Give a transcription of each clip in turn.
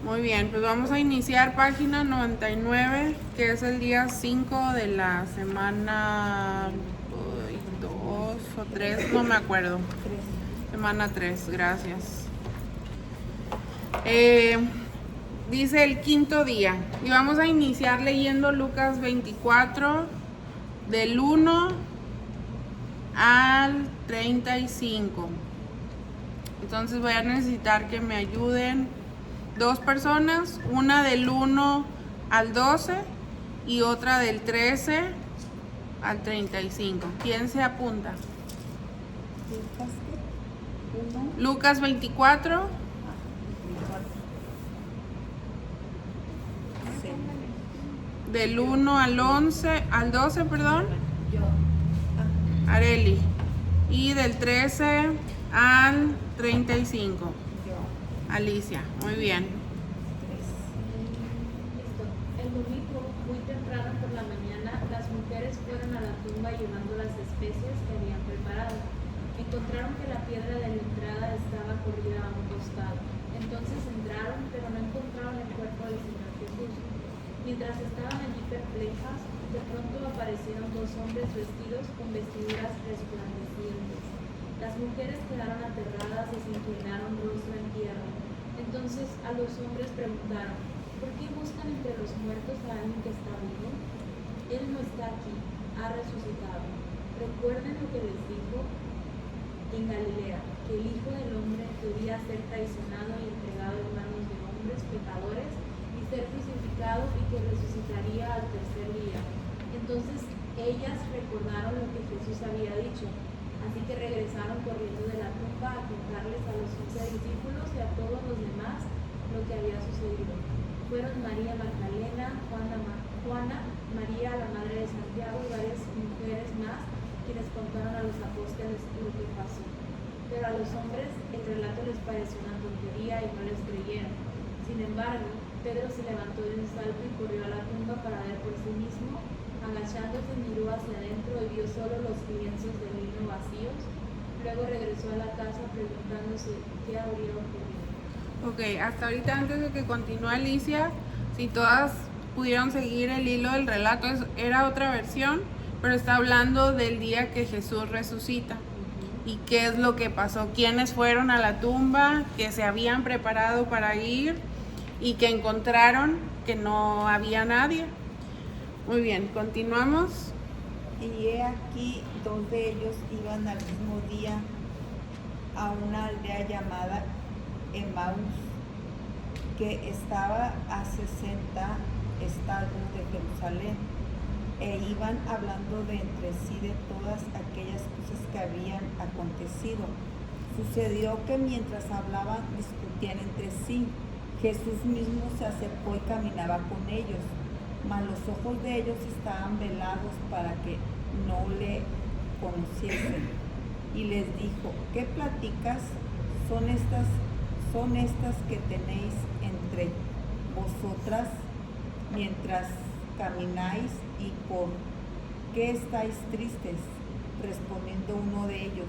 Muy bien, pues vamos a iniciar página 99, que es el día 5 de la semana 2 o 3, no me acuerdo. Semana 3, gracias. Dice el quinto día, y vamos a iniciar leyendo Lucas 24, del 1 al 35. Entonces voy a necesitar que me ayuden 2 personas, una del 1 al 12 y otra del 13 al 35. ¿Quién se apunta? Lucas 24. Del 1 al 11, al 12, perdón. Areli. Y del 13 al 35. Alicia, muy bien. Listo. El domingo, muy temprano por la mañana, las mujeres fueron a la tumba llevando las especies que habían preparado. Encontraron que la piedra de la entrada estaba corrida a un costado. Entonces entraron, pero no encontraron el cuerpo del Señor Jesús. Mientras estaban allí perplejas, de pronto aparecieron 2 hombres vestidos con vestiduras resplandecientes. Las mujeres quedaron aterradas y se inclinaron rostro en tierra. Entonces a los hombres preguntaron: ¿por qué buscan entre los muertos a alguien que está vivo? Él no está aquí, ha resucitado. Recuerden lo que les dijo en Galilea, que el Hijo del Hombre debía ser traicionado y entregado en manos de hombres pecadores y ser crucificado, y que resucitaría al tercer día. Entonces ellas recordaron lo que Jesús había dicho. Así que regresaron corriendo de la tumba a contarles a los 11 discípulos y a todos los demás lo que había sucedido. Fueron María Magdalena, Juana, María la madre de Santiago y varias mujeres más quienes contaron a los apóstoles lo que pasó. Pero a los hombres el relato les pareció una tontería y no les creyeron. Sin embargo, Pedro se levantó de un salto y corrió a la tumba para ver por sí mismo. Agachándose, miró hacia adentro y vio solo los lienzos de lino vacíos. Luego regresó a la casa preguntándose qué habría ocurrido. Ok, hasta ahorita, antes de que continúe Alicia, si todas pudieron seguir el hilo del relato, era otra versión, pero está hablando del día que Jesús resucita. ¿Y qué es lo que pasó? ¿Quiénes fueron a la tumba? Que se habían preparado para ir y que encontraron que no había nadie. Muy bien, continuamos. Y he aquí, 2 de ellos iban al mismo día a una aldea llamada Emaús, que estaba a 60 estadios de Jerusalén, e iban hablando de entre sí de todas aquellas cosas que habían acontecido. Sucedió que mientras hablaban, discutían entre sí. Jesús mismo se acercó y caminaba con ellos, mas los ojos de ellos estaban velados para que no le conociesen. Y les dijo: ¿qué pláticas son estas que tenéis entre vosotras mientras camináis, y por qué estáis tristes? Respondiendo uno de ellos,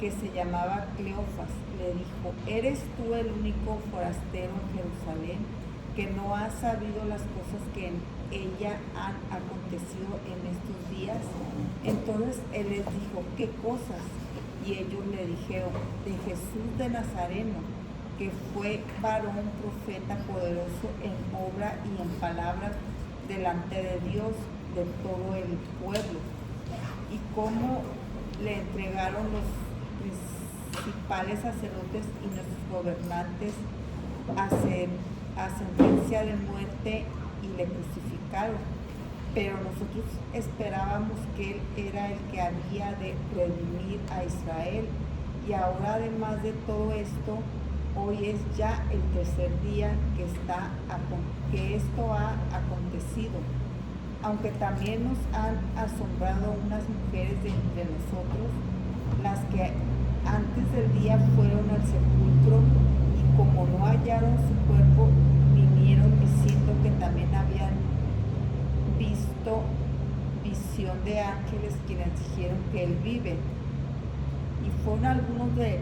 que se llamaba Cleofas, le dijo: ¿eres tú el único forastero en Jerusalén que no ha sabido las cosas que en ella han acontecido en estos días? Entonces él les dijo: ¿qué cosas? Y ellos le dijeron: de Jesús de Nazareno, que fue varón profeta poderoso en obra y en palabras delante de Dios de todo el pueblo, y cómo le entregaron los principales sacerdotes y nuestros gobernantes a sentencia de muerte, y le crucificaron. Pero nosotros esperábamos que él era el que había de redimir a Israel. Y ahora, además de todo esto, hoy es ya el tercer día que esto ha acontecido. Aunque también nos han asombrado unas mujeres de entre nosotros, las que antes del día fueron al sepulcro, y como no hallaron su cuerpo, vinieron diciendo que también habían visto visión de ángeles quienes dijeron que él vive. Y fueron algunos de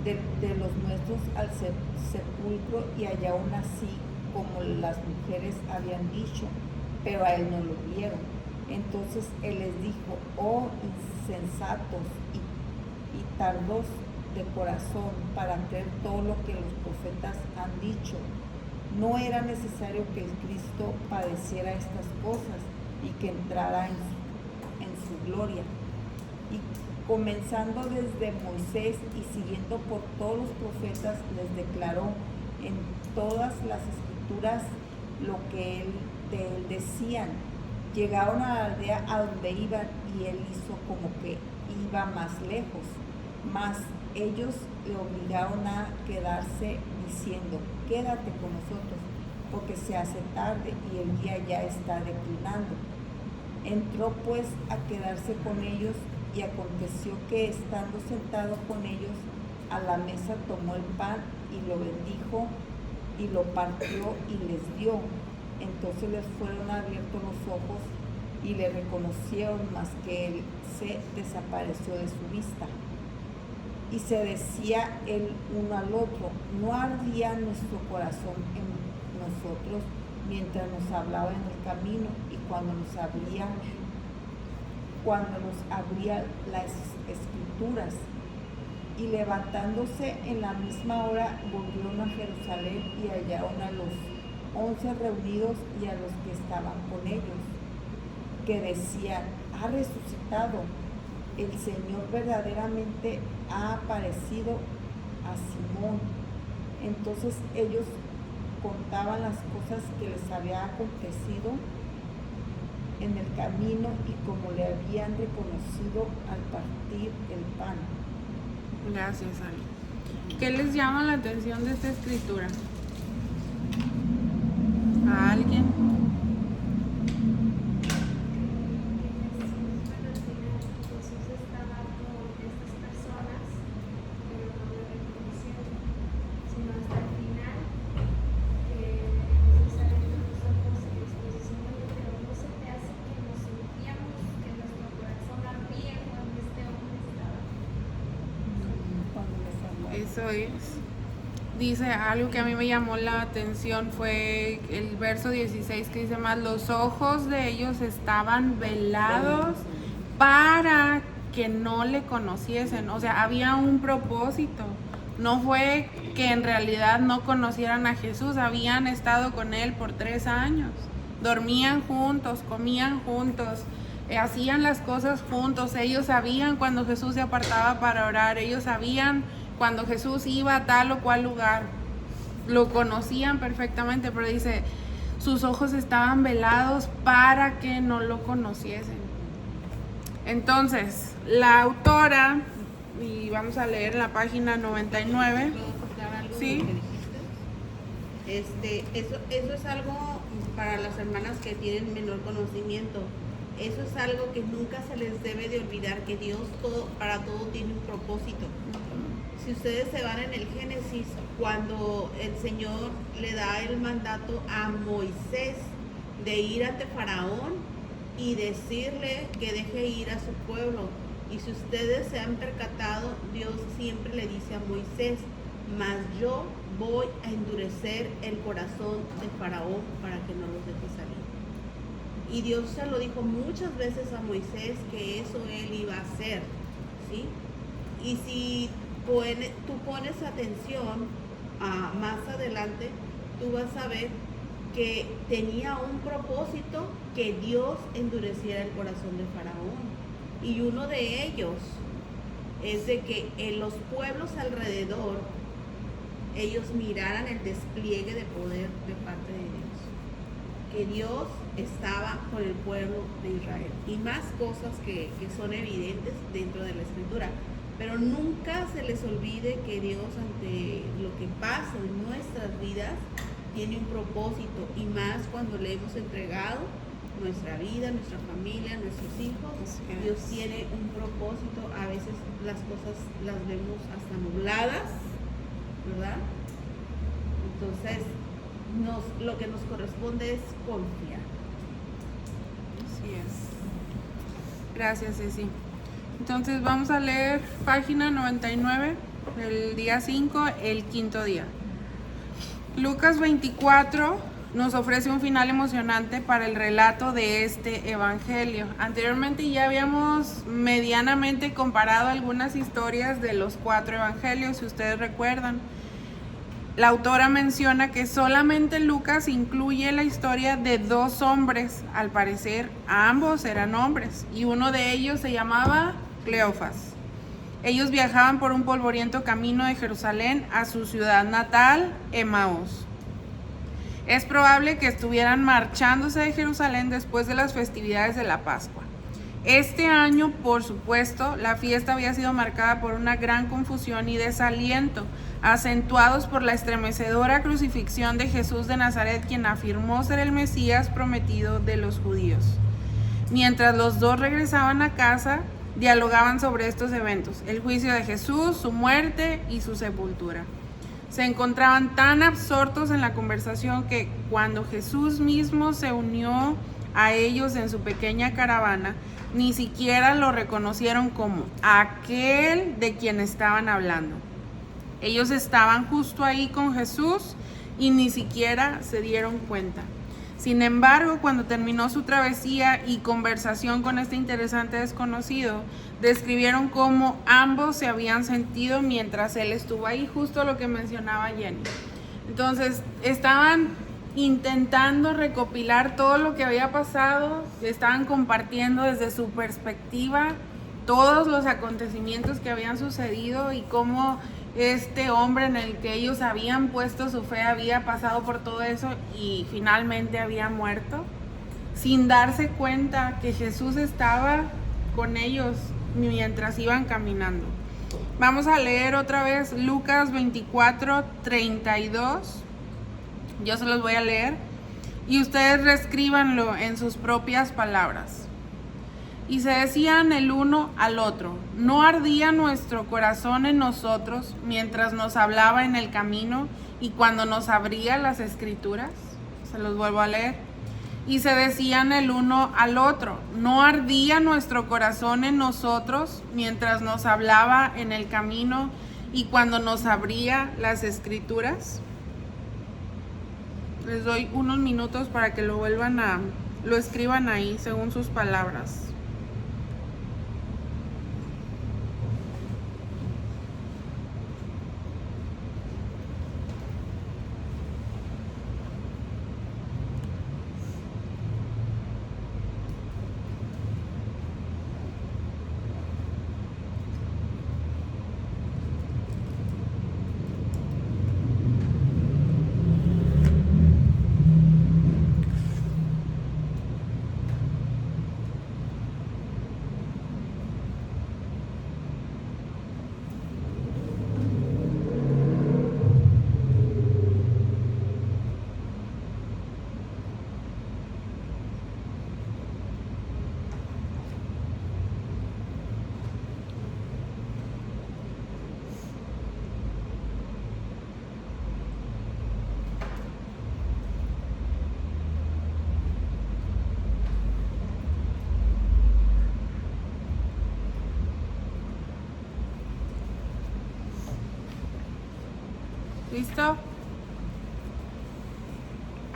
de los nuestros al sepulcro, y allá aún así, como las mujeres habían dicho, pero a él no lo vieron. Entonces él les dijo: oh insensatos y tardos de corazón para creer todo lo que los profetas han dicho. No era necesario que el Cristo padeciera estas cosas y que entrara en su gloria. Y comenzando desde Moisés y siguiendo por todos los profetas, les declaró en todas las escrituras lo que de él decían. Llegaron a la aldea a donde iban, y él hizo como que iba más lejos, mas ellos le obligaron a quedarse, diciendo: quédate con nosotros, porque se hace tarde y el día ya está declinando. Entró pues a quedarse con ellos, y aconteció que, estando sentado con ellos a la mesa, tomó el pan y lo bendijo y lo partió y les dio. Entonces les fueron abiertos los ojos y le reconocieron, mas que él se desapareció de su vista. Y se decía el uno al otro: ¿no ardía nuestro corazón en nosotros mientras nos hablaba en el camino y cuando nos abría las escrituras? Y levantándose en la misma hora, volvieron a Jerusalén y hallaron a los 11 reunidos y a los que estaban con ellos, que decían: ha resucitado, el Señor verdaderamente ha aparecido a Simón. Entonces ellos contaban las cosas que les había acontecido en el camino y como le habían reconocido al partir el pan. Gracias, Ali. ¿Qué les llama la atención de esta escritura? ¿A alguien? Jesús estaba con estas personas, pero no lo reconocieron, sino hasta el final, Jesús abrió los ojos y después dice: oye, pero ¿no se te hace que nos sentíamos, que nuestro corazón ardía cuando este hombre estaba? Cuando les hablaba. Eso es. Dice algo que a mí me llamó la atención, fue el verso 16, que dice más: los ojos de ellos estaban velados para que no le conociesen. O sea, había un propósito. No fue que en realidad no conocieran a Jesús, habían estado con él por 3 años. Dormían juntos, comían juntos, hacían las cosas juntos. Ellos sabían cuando Jesús se apartaba para orar, ellos sabían cuando Jesús iba a tal o cual lugar, lo conocían perfectamente, pero dice: sus ojos estaban velados para que no lo conociesen. Entonces, la autora, y vamos a leer en la página 99. ¿Puedo contar algo Sí. de lo que dijiste? Eso es algo para las hermanas que tienen menor conocimiento. Eso es algo que nunca se les debe de olvidar, que Dios para todo tiene un propósito. Si ustedes se van en el Génesis, cuando el Señor le da el mandato a Moisés de ir ante Faraón y decirle que deje ir a su pueblo, y si ustedes se han percatado, Dios siempre le dice a Moisés: mas yo voy a endurecer el corazón de Faraón para que no los deje salir. Y Dios se lo dijo muchas veces a Moisés que eso él iba a hacer, ¿sí? Y si tú pones atención más adelante, tú vas a ver que tenía un propósito, que Dios endureciera el corazón de Faraón. Y uno de ellos es de que en los pueblos alrededor ellos miraran el despliegue de poder de parte de Dios, que Dios estaba con el pueblo de Israel, y más cosas que son evidentes dentro de la escritura. Pero nunca se les olvide que Dios, ante lo que pasa en nuestras vidas, tiene un propósito, y más cuando le hemos entregado nuestra vida, nuestra familia, nuestros hijos. Dios tiene un propósito. A veces las cosas las vemos hasta nubladas, ¿verdad? Entonces, lo que nos corresponde es confiar. Así es. Gracias, Ceci. Entonces vamos a leer página 99. el día 5, el quinto día. Lucas 24 nos ofrece un final emocionante para el relato de este evangelio. Anteriormente ya habíamos medianamente comparado algunas historias de los 4 evangelios, si ustedes recuerdan. La autora menciona que solamente Lucas incluye la historia de 2 hombres. Al parecer, ambos eran hombres y uno de ellos se llamaba Cleofas. Ellos viajaban por un polvoriento camino de Jerusalén a su ciudad natal, Emaús. Es probable que estuvieran marchándose de Jerusalén después de las festividades de la Pascua. Este año, por supuesto, la fiesta había sido marcada por una gran confusión y desaliento, acentuados por la estremecedora crucifixión de Jesús de Nazaret, quien afirmó ser el Mesías prometido de los judíos. Mientras los 2 regresaban a casa, dialogaban sobre estos eventos: el juicio de Jesús, su muerte y su sepultura. Se encontraban tan absortos en la conversación que cuando Jesús mismo se unió a ellos en su pequeña caravana, ni siquiera lo reconocieron como aquel de quien estaban hablando. Ellos estaban justo ahí con Jesús y ni siquiera se dieron cuenta. Sin embargo, cuando terminó su travesía y conversación con este interesante desconocido, describieron cómo ambos se habían sentido mientras él estuvo ahí, justo lo que mencionaba Jenny. Entonces, estaban intentando recopilar todo lo que había pasado, estaban compartiendo desde su perspectiva todos los acontecimientos que habían sucedido y cómo este hombre en el que ellos habían puesto su fe había pasado por todo eso y finalmente había muerto, sin darse cuenta que Jesús estaba con ellos mientras iban caminando. Vamos a leer otra vez Lucas 24, 32. Yo se los voy a leer y ustedes reescríbanlo en sus propias palabras. Y se decían el uno al otro: ¿no ardía nuestro corazón en nosotros mientras nos hablaba en el camino y cuando nos abría las escrituras? Se los vuelvo a leer. Y se decían el uno al otro: ¿no ardía nuestro corazón en nosotros mientras nos hablaba en el camino y cuando nos abría las escrituras? Les doy unos minutos para que lo escriban ahí según sus palabras. ¿Listo?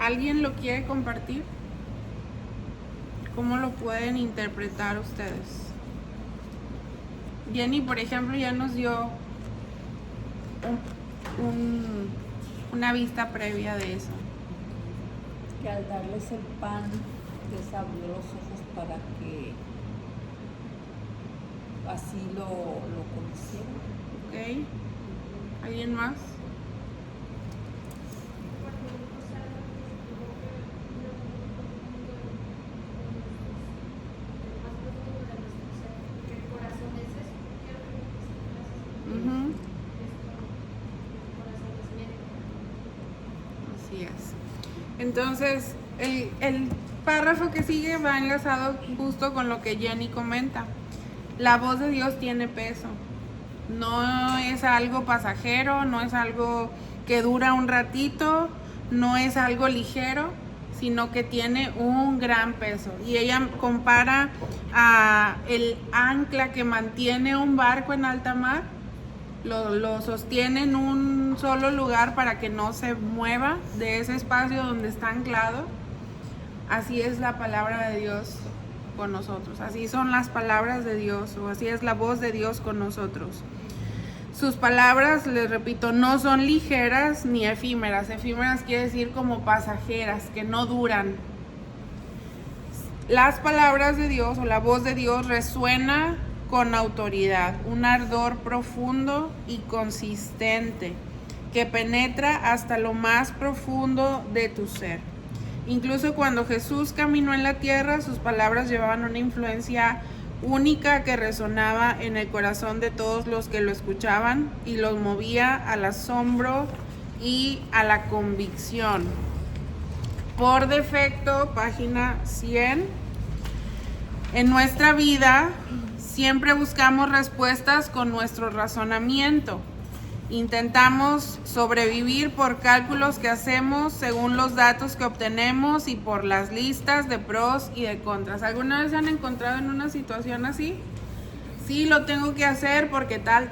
¿Alguien lo quiere compartir? ¿Cómo lo pueden interpretar ustedes? Jenny, por ejemplo, ya nos dio una vista previa de eso. Que al darles el pan les abrió los ojos para que así lo conocieran. ¿Ok? ¿Alguien más? Así es. Entonces, el párrafo que sigue va enlazado justo con lo que Jenny comenta. La voz de Dios tiene peso. No es algo pasajero, no es algo que dura un ratito, no es algo ligero, sino que tiene un gran peso. Y ella compara a el ancla que mantiene un barco en alta mar. lo sostiene en un solo lugar para que no se mueva de ese espacio donde está anclado. Así es la palabra de Dios con nosotros, así son las palabras de Dios, o así es la voz de Dios con nosotros. Sus palabras, les repito, no son ligeras ni efímeras. Efímeras quiere decir como pasajeras, que no duran. Las palabras de Dios o la voz de Dios resuena con autoridad, un ardor profundo y consistente que penetra hasta lo más profundo de tu ser. Incluso cuando Jesús caminó en la tierra, sus palabras llevaban una influencia única que resonaba en el corazón de todos los que lo escuchaban y los movía al asombro y a la convicción. Por defecto, página 100. En nuestra vida siempre buscamos respuestas con nuestro razonamiento. Intentamos sobrevivir por cálculos que hacemos según los datos que obtenemos y por las listas de pros y de contras. ¿Alguna vez se han encontrado en una situación así? Sí, lo tengo que hacer porque tal.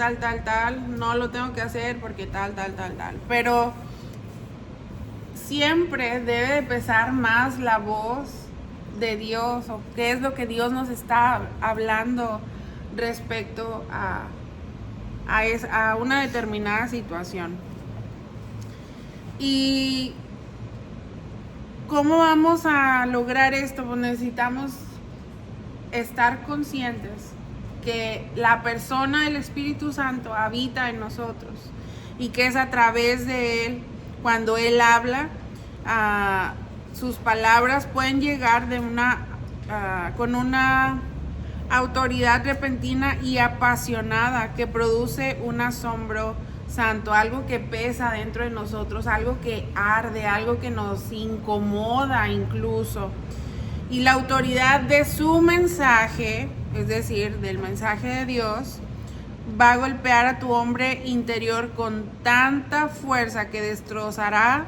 No lo tengo que hacer porque tal. Pero siempre debe de pesar más la voz de Dios, o qué es lo que Dios nos está hablando respecto a una determinada situación. ¿Y cómo vamos a lograr esto? Pues necesitamos estar conscientes que la persona del Espíritu Santo habita en nosotros y que es a través de Él, cuando Él habla, sus palabras pueden llegar con una autoridad repentina y apasionada que produce un asombro santo, algo que pesa dentro de nosotros, algo que arde, algo que nos incomoda incluso. Y la autoridad de su mensaje, es decir, del mensaje de Dios, va a golpear a tu hombre interior con tanta fuerza que destrozará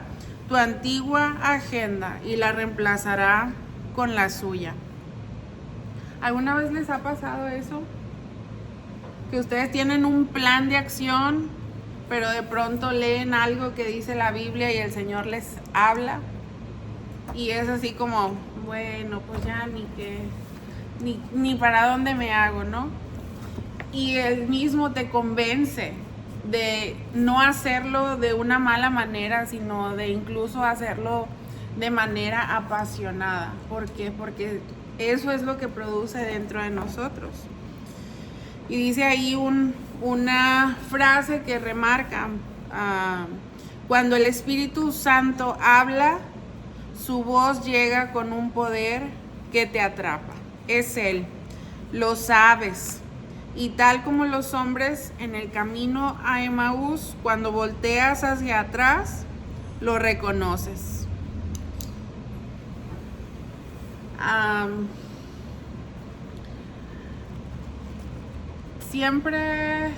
tu antigua agenda y la reemplazará con la suya. ¿Alguna vez les ha pasado eso? Que ustedes tienen un plan de acción, pero de pronto leen algo que dice la Biblia y el Señor les habla. Y es así como, bueno, pues ya ni para dónde me hago, ¿no? Y Él mismo te convence de no hacerlo de una mala manera, sino de incluso hacerlo de manera apasionada. ¿Por qué? Porque eso es lo que produce dentro de nosotros. Y dice ahí una frase que remarca, cuando el Espíritu Santo habla, su voz llega con un poder que te atrapa. Es Él, lo sabes. Y tal como los hombres en el camino a Emaús, cuando volteas hacia atrás, lo reconoces. Siempre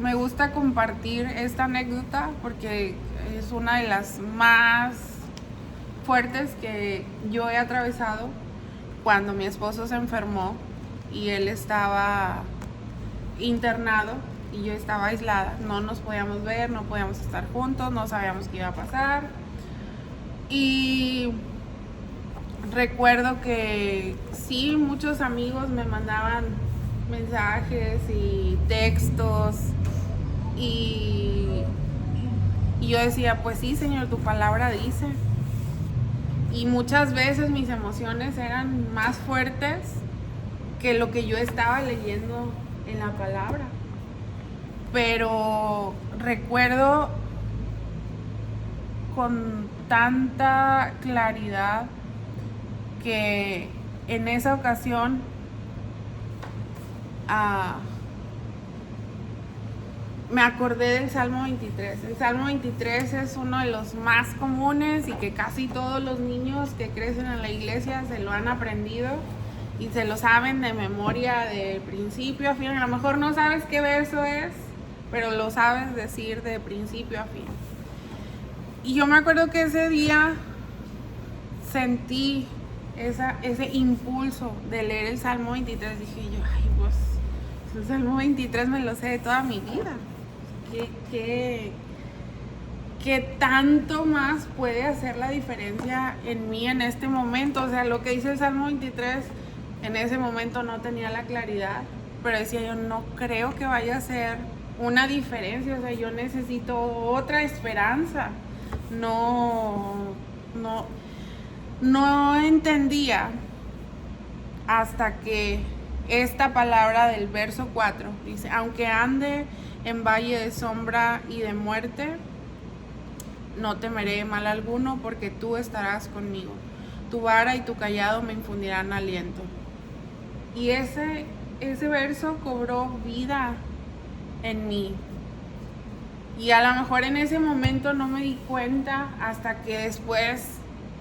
me gusta compartir esta anécdota porque es una de las más fuertes que yo he atravesado. Cuando mi esposo se enfermó y él estaba internado y yo estaba aislada, no nos podíamos ver, no podíamos estar juntos, no sabíamos qué iba a pasar. Y recuerdo que sí, muchos amigos me mandaban mensajes y textos y yo decía, pues sí, Señor, tu palabra dice. Y muchas veces mis emociones eran más fuertes que lo que yo estaba leyendo en la palabra. Pero recuerdo con tanta claridad que en esa ocasión me acordé del Salmo 23. El Salmo 23 es uno de los más comunes y que casi todos los niños que crecen en la iglesia se lo han aprendido y se lo saben de memoria de principio a fin. A lo mejor no sabes qué verso es, pero lo sabes decir de principio a fin. Y yo me acuerdo que ese día sentí ese impulso de leer el Salmo 23. Dije yo, ay, pues El Salmo 23 me lo sé de toda mi vida. ¿Qué tanto más puede hacer la diferencia en mí en este momento? O sea, lo que dice el Salmo 23, en ese momento no tenía la claridad, pero decía yo, no creo que vaya a ser una diferencia. O sea, yo necesito otra esperanza. No entendía hasta que esta palabra del verso 4 dice, aunque ande en valle de sombra y de muerte, no temeré mal alguno, porque tú estarás conmigo. Tu vara y tu callado me infundirán aliento. Y ese verso cobró vida en mí. Y a lo mejor en ese momento no me di cuenta hasta que después,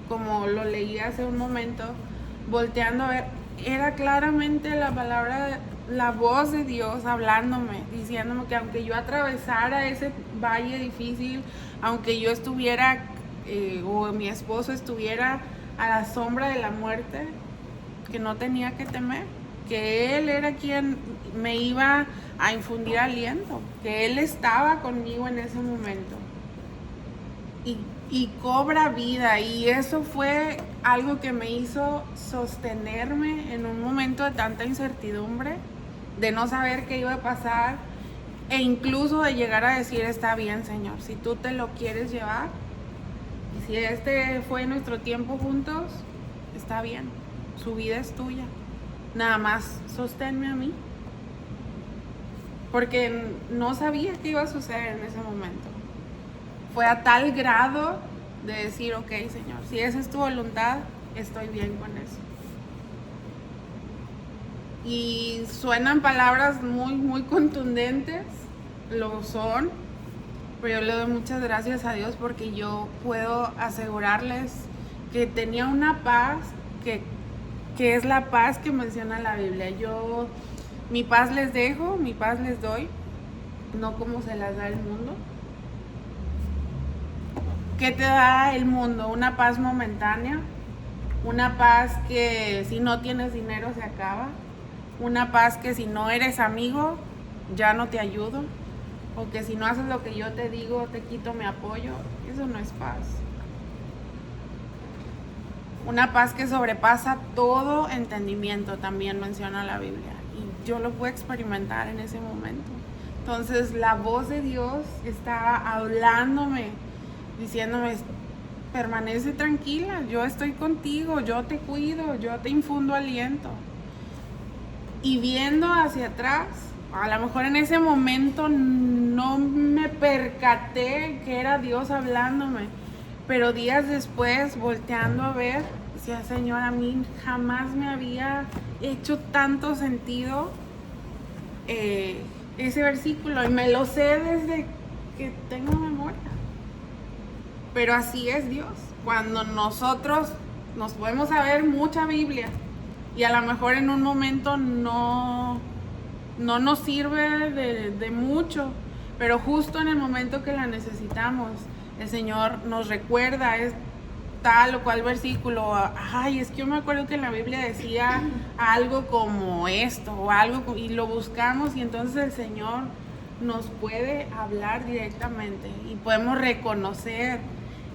como lo leí hace un momento, volteando a ver, era claramente la palabra, la voz de Dios hablándome, diciéndome que aunque yo atravesara ese valle difícil, aunque yo estuviera o mi esposo estuviera a la sombra de la muerte, que no tenía que temer, que Él era quien me iba a infundir aliento, que Él estaba conmigo en ese momento. Y cobra vida, y eso fue algo que me hizo sostenerme en un momento de tanta incertidumbre, de no saber qué iba a pasar, e incluso de llegar a decir, está bien, Señor, si tú te lo quieres llevar, y si este fue nuestro tiempo juntos, está bien, su vida es tuya, nada más sosténme a mí, porque no sabía qué iba a suceder en ese momento. Fue a tal grado de decir, ok, Señor, si esa es tu voluntad, estoy bien con eso. Y suenan palabras muy, muy contundentes, lo son, pero yo le doy muchas gracias a Dios porque yo puedo asegurarles que tenía una paz que es la paz que menciona la Biblia. Yo, mi paz les dejo, mi paz les doy, no como se las da el mundo. ¿Qué te da el mundo? Una paz momentánea, una paz que si no tienes dinero se acaba, una paz que si no eres amigo ya no te ayudo, o que si no haces lo que yo te digo te quito mi apoyo. Eso no es paz. Una paz que sobrepasa todo entendimiento, también menciona la Biblia, y yo lo pude experimentar en ese momento. Entonces la voz de Dios estaba hablándome, diciéndome, permanece tranquila, yo estoy contigo, yo te cuido, yo te infundo aliento. Y viendo hacia atrás, a lo mejor en ese momento no me percaté que era Dios hablándome, pero días después, volteando a ver, decía, Señor, a mí jamás me había hecho tanto sentido ese versículo, y me lo sé desde que tengo memoria. Pero así es Dios. Cuando nosotros nos podemos saber mucha Biblia y a lo mejor en un momento no nos sirve de mucho, pero justo en el momento que la necesitamos, el Señor nos recuerda tal o cual versículo. Ay, es que yo me acuerdo que en la Biblia decía algo como esto o algo, y lo buscamos, y entonces el Señor nos puede hablar directamente y podemos reconocer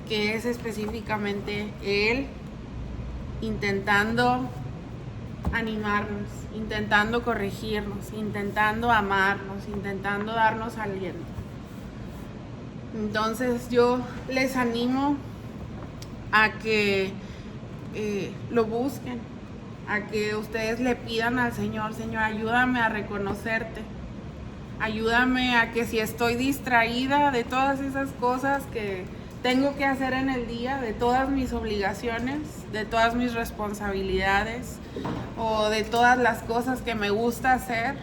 que es específicamente Él intentando animarnos, intentando corregirnos, intentando amarnos, intentando darnos aliento. Entonces yo les animo a que lo busquen, a que ustedes le pidan al Señor, Señor, ayúdame a reconocerte, ayúdame a que si estoy distraída de todas esas cosas que tengo que hacer en el día, de todas mis obligaciones, de todas mis responsabilidades o de todas las cosas que me gusta hacer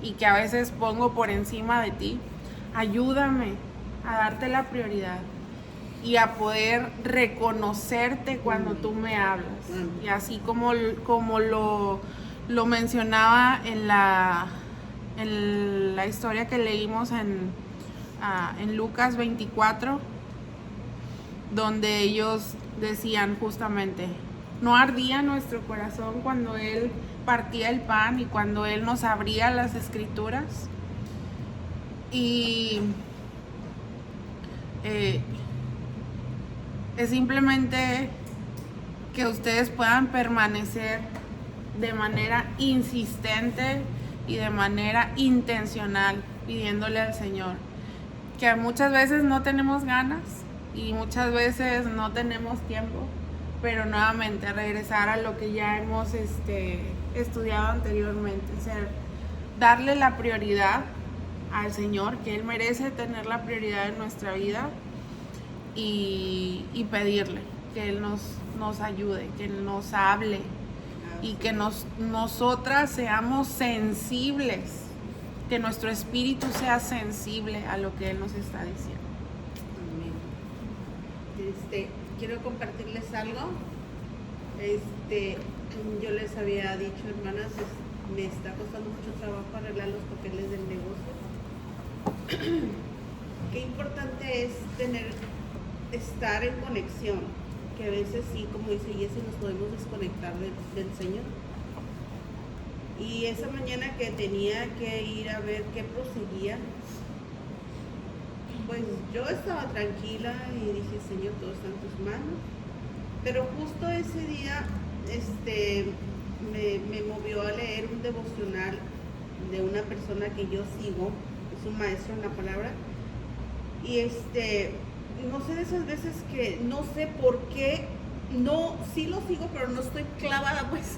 y que a veces pongo por encima de ti, ayúdame a darte la prioridad y a poder reconocerte cuando tú me hablas. Y así como lo mencionaba en la historia que leímos en Lucas 24, donde ellos decían justamente, no ardía nuestro corazón cuando Él partía el pan y cuando Él nos abría las escrituras. Y es simplemente que ustedes puedan permanecer de manera insistente y de manera intencional pidiéndole al Señor, que muchas veces no tenemos ganas y muchas veces no tenemos tiempo, pero nuevamente regresar a lo que ya hemos estudiado anteriormente, darle la prioridad al Señor, que Él merece tener la prioridad en nuestra vida, y pedirle que Él nos ayude, que Él nos hable y que nosotras seamos sensibles, que nuestro espíritu sea sensible a lo que Él nos está diciendo. Amén. Quiero compartirles algo. Yo les había dicho, hermanas, me está costando mucho trabajo arreglar los papeles del negocio. Qué importante es estar en conexión, que a veces sí, como dice Jessy, nos podemos desconectar del Señor. Y esa mañana que tenía que ir a ver qué proseguía, pues yo estaba tranquila y dije, Señor, todo está en tus manos. Pero justo ese día me movió a leer un devocional de una persona que yo sigo, es un maestro en la palabra, y no sé, de esas veces que no sé por qué, no, sí lo sigo, pero no estoy clavada, pues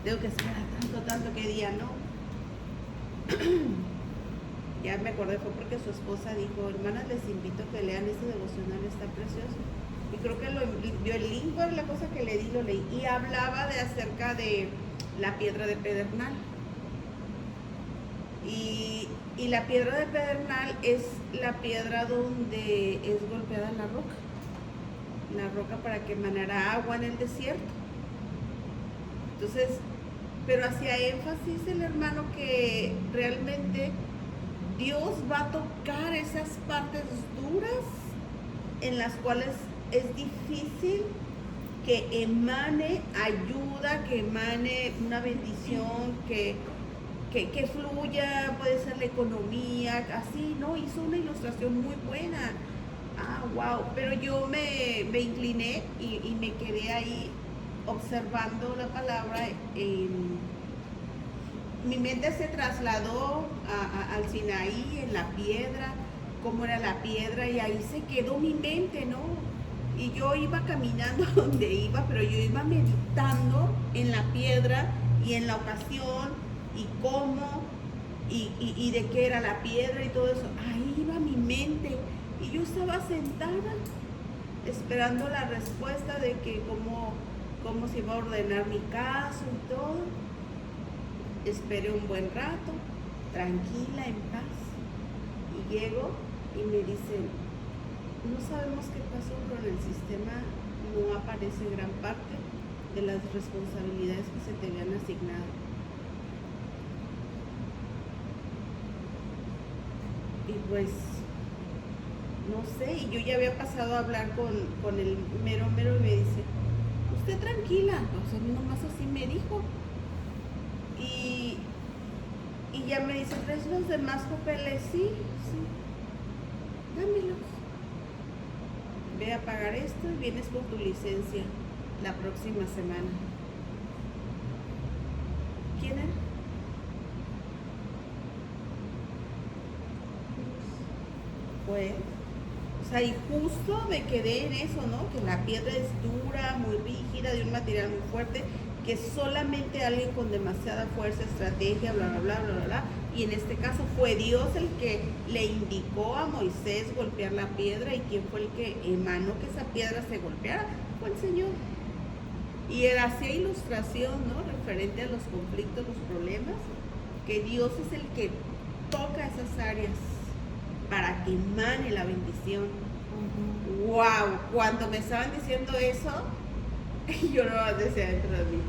tengo que esperar tanto que día, ¿no? Ya me acordé, fue porque su esposa dijo, hermanas, les invito a que lean este devocional, está precioso. Y creo que dio el link, fue la cosa que le di, lo leí, y hablaba acerca de la piedra de pedernal. Y la piedra de pedernal es la piedra donde es golpeada la roca para que emanara agua en el desierto. Entonces, pero hacía énfasis el hermano que realmente Dios va a tocar esas partes duras en las cuales es difícil que emane ayuda, que emane una bendición, que fluya, puede ser la economía, así, ¿no? Hizo una ilustración muy buena. Ah, wow. Pero yo me incliné y me quedé ahí observando la palabra. Mi mente se trasladó al Sinaí, en la piedra, cómo era la piedra, y ahí se quedó mi mente, ¿no? Y yo iba caminando donde iba, pero yo iba meditando en la piedra y en la ocasión y cómo y de qué era la piedra y todo eso. Ahí iba mi mente y yo estaba sentada esperando la respuesta de que cómo se iba a ordenar mi caso y todo. Esperé un buen rato, tranquila, en paz, y llego y me dicen, no sabemos qué pasó, pero en el sistema no aparece gran parte de las responsabilidades que se te habían asignado. Y pues, no sé, y yo ya había pasado a hablar con el mero y me dice, usted tranquila, o sea, nomás así me dijo. Y ya me dice, ¿traes los demás papeles? Sí, dámelos. Ve a pagar esto y vienes con tu licencia la próxima semana. ¿Quién era? Pues, o sea, y justo me quedé en eso, ¿no? Que la piedra es dura, muy rígida, de un material muy fuerte, que solamente alguien con demasiada fuerza, estrategia, bla, y en este caso fue Dios el que le indicó a Moisés golpear la piedra, y quién fue el que emanó que esa piedra se golpeara, fue el Señor. Y era así ilustración, ¿no? Referente a los conflictos, los problemas, que Dios es el que toca esas áreas para que emane la bendición. Wow, cuando me estaban diciendo eso, yo no decía dentro de mí.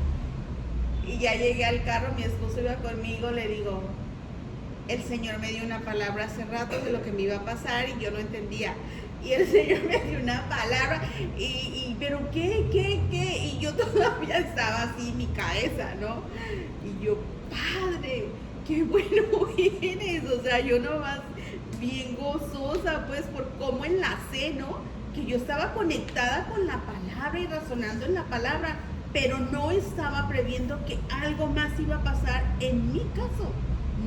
Y ya llegué al carro, mi esposo iba conmigo, le digo, el Señor me dio una palabra hace rato de lo que me iba a pasar y yo no entendía. Y el Señor me dio una palabra, pero ¿qué? Y yo todo todavía estaba así en mi cabeza, ¿no? Y yo, Padre, qué bueno eres. O sea, yo nomás bien gozosa, pues, por cómo enlacé, ¿no? Que yo estaba conectada con la palabra y razonando en la palabra, pero no estaba previendo que algo más iba a pasar en mi caso.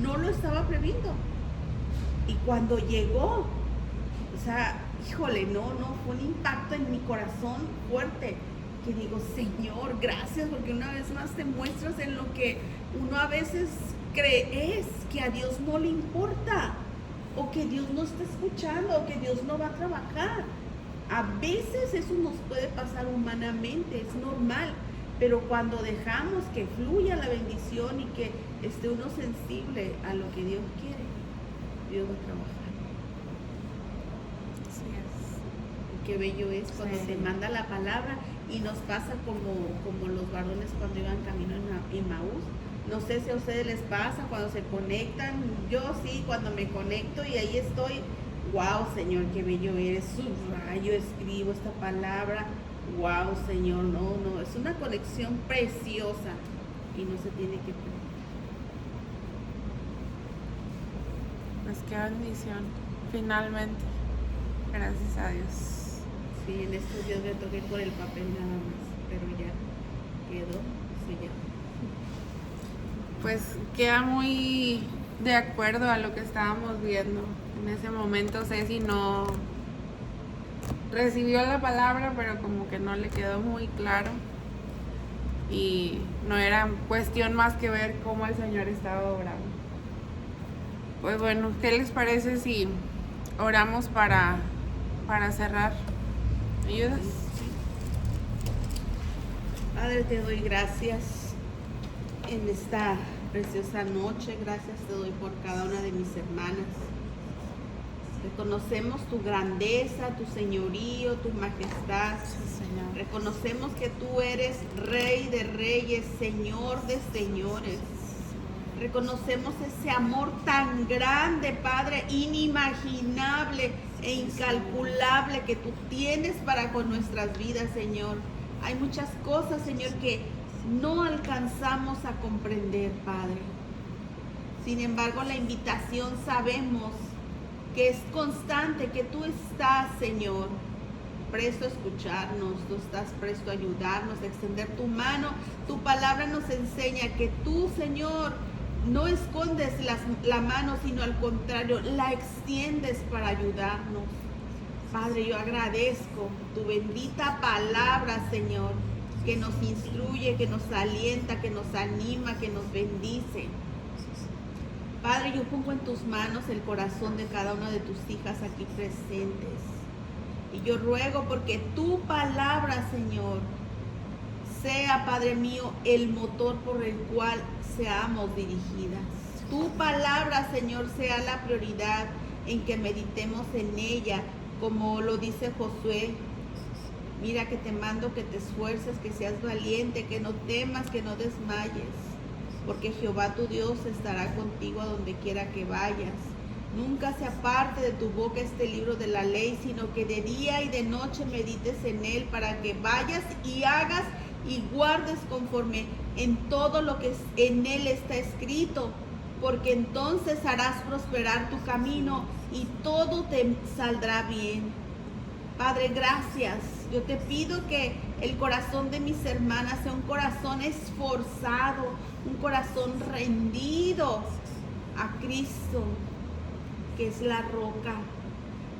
No lo estaba previendo. Y cuando llegó, o sea, híjole, no, fue un impacto en mi corazón fuerte. Que digo, Señor, gracias, porque una vez más te muestras en lo que uno a veces crees que a Dios no le importa, o que Dios no está escuchando, o que Dios no va a trabajar. A veces eso nos puede pasar humanamente, es normal, pero cuando dejamos que fluya la bendición y que esté uno sensible a lo que Dios quiere, Dios va a trabajar. Así es. Y qué bello es cuando Sí. se manda la palabra y nos pasa como los varones cuando iban camino en Emmaús. No sé si a ustedes les pasa cuando se conectan. Yo sí, cuando me conecto y ahí estoy. Wow, Señor, qué bello eres. Subrayo, escribo esta palabra. Wow, Señor, no, es una conexión preciosa y no se tiene que perder. Pues qué bendición, finalmente. Gracias a Dios. Sí, en estos días me toqué por el papel nada más, pero ya quedó sellado. Pues queda muy de acuerdo a lo que estábamos viendo. En ese momento Ceci no recibió la palabra, pero como que no le quedó muy claro. Y no era cuestión más que ver cómo el Señor estaba obrando. Pues bueno, ¿qué les parece si oramos para cerrar? ¿Ayudas? Padre, te doy gracias en esta preciosa noche. Gracias te doy por cada una de mis hermanas. Reconocemos tu grandeza, tu señorío, tu majestad. Sí, Señor. Reconocemos que tú eres Rey de reyes, Señor de señores. Reconocemos ese amor tan grande, Padre, inimaginable e incalculable que tú tienes para con nuestras vidas, Señor. Hay muchas cosas, Señor, que no alcanzamos a comprender, Padre. Sin embargo, la invitación sabemos que es constante, que tú estás, Señor, presto a escucharnos, tú estás presto a ayudarnos, a extender tu mano. Tu palabra nos enseña que tú, Señor, no escondes la mano, sino al contrario, la extiendes para ayudarnos. Padre, yo agradezco tu bendita palabra, Señor, que nos instruye, que nos alienta, que nos anima, que nos bendice. Padre, yo pongo en tus manos el corazón de cada una de tus hijas aquí presentes. Y yo ruego porque tu palabra, Señor, sea, Padre mío, el motor por el cual seamos dirigidas. Tu palabra, Señor, sea la prioridad en que meditemos en ella, como lo dice Josué. Mira que te mando que te esfuerces, que seas valiente, que no temas, que no desmayes, porque Jehová tu Dios estará contigo a donde quiera que vayas. Nunca se aparte de tu boca este libro de la ley, sino que de día y de noche medites en él, para que vayas y hagas y guardes conforme en todo lo que en él está escrito, porque entonces harás prosperar tu camino y todo te saldrá bien. Padre, gracias. Yo te pido que el corazón de mis hermanas sea un corazón esforzado, un corazón rendido a Cristo, que es la roca.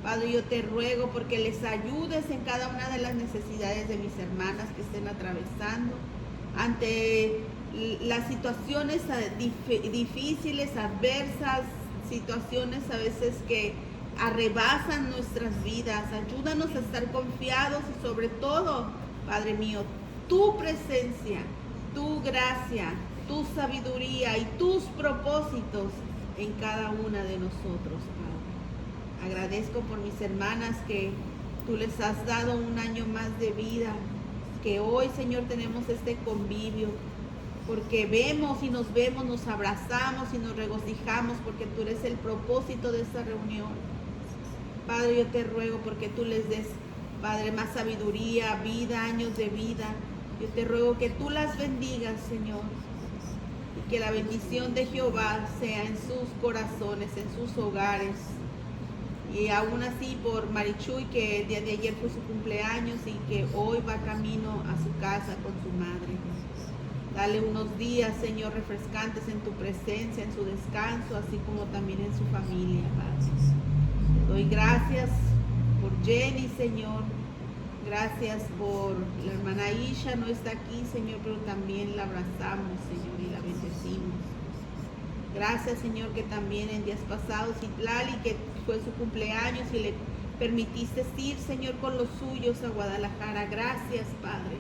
Padre, yo te ruego porque les ayudes en cada una de las necesidades de mis hermanas que estén atravesando ante las situaciones difíciles, adversas, situaciones a veces que arrebasan nuestras vidas. Ayúdanos a estar confiados y sobre todo, Padre mío, tu presencia, tu gracia, tu sabiduría y tus propósitos en cada una de nosotros, Padre. Agradezco por mis hermanas que tú les has dado un año más de vida, que hoy, Señor, tenemos este convivio, porque vemos, nos abrazamos y nos regocijamos, porque tú eres el propósito de esta reunión. Padre, yo te ruego porque tú les des, Padre, más sabiduría, vida, años de vida, Yo te ruego que tú las bendigas, Señor, y que la bendición de Jehová sea en sus corazones, en sus hogares. Y aún así por Marichuy, que el día de ayer fue su cumpleaños y que hoy va camino a su casa con su madre. Dale unos días, Señor, refrescantes en tu presencia, en su descanso, así como también en su familia, Padre. Doy gracias por Jenny, Señor. Gracias por la hermana Isha, no está aquí, Señor, pero también la abrazamos, Señor, y la bendecimos. Gracias, Señor, que también en días pasados, Itlali, que fue su cumpleaños y le permitiste ir, Señor, con los suyos a Guadalajara. Gracias, Padre.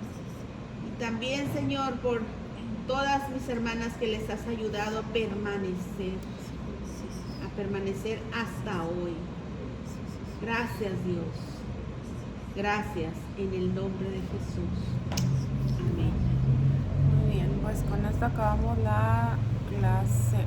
Y también, Señor, por todas mis hermanas que les has ayudado a permanecer hasta hoy. Gracias, Dios. Gracias en el nombre de Jesús. Amén. Muy bien, pues con esto acabamos la clase.